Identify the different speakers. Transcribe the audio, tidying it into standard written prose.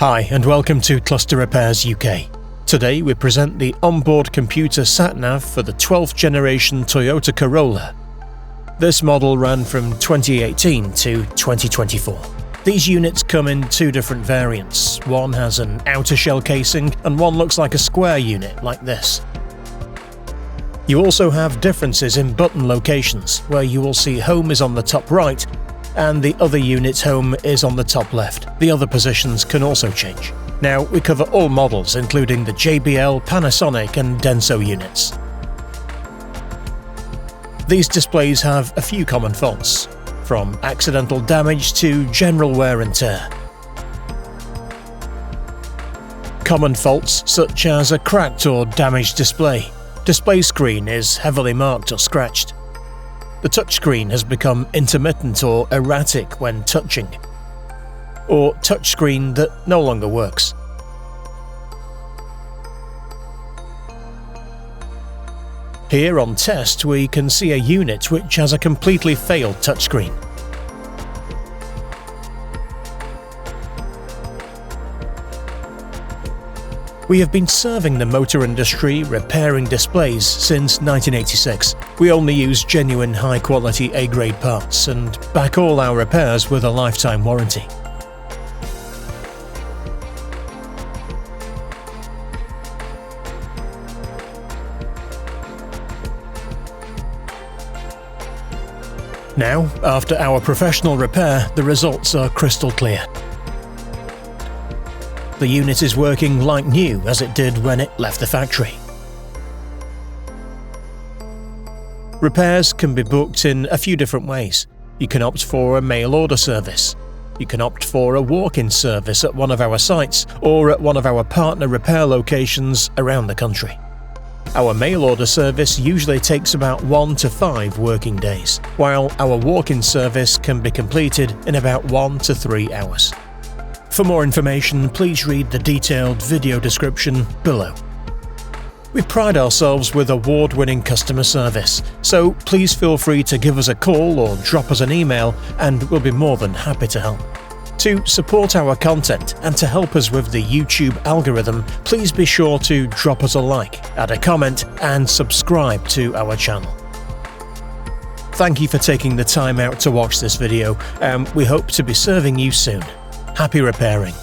Speaker 1: Hi and welcome to Cluster Repairs UK. Today we present the onboard computer Sat Nav for the 12th generation Toyota Corolla. This model ran from 2018 to 2024. These units come in two different variants. One has an outer shell casing and one looks like a square unit like this. You also have differences in button locations, where you will see home is on the top right and the other unit's home is on the top left. The other positions can also change. Now, we cover all models including the JBL, Panasonic and Denso units. These displays have a few common faults, from accidental damage to general wear and tear. Common faults such as a cracked or damaged display. Display screen is heavily marked or scratched. The touchscreen has become intermittent or erratic when touching, or touchscreen that no longer works. Here on test we can see a unit which has a completely failed touchscreen. We have been serving the motor industry repairing displays since 1986. We only use genuine high-quality A-grade parts and back all our repairs with a lifetime warranty. Now, after our professional repair, the results are crystal clear. The unit is working like new as it did when it left the factory. Repairs can be booked in a few different ways. You can opt for a mail order service. You can opt for a walk-in service at one of our sites or at one of our partner repair locations around the country. Our mail order service usually takes about 1 to 5 working days, while our walk-in service can be completed in about 1 to 3 hours. For more information, please read the detailed video description below. We pride ourselves with award-winning customer service, so please feel free to give us a call or drop us an email and we'll be more than happy to help. To support our content and to help us with the YouTube algorithm, please be sure to drop us a like, add a comment and subscribe to our channel. Thank you for taking the time out to watch this video and we hope to be serving you soon. Happy repairing.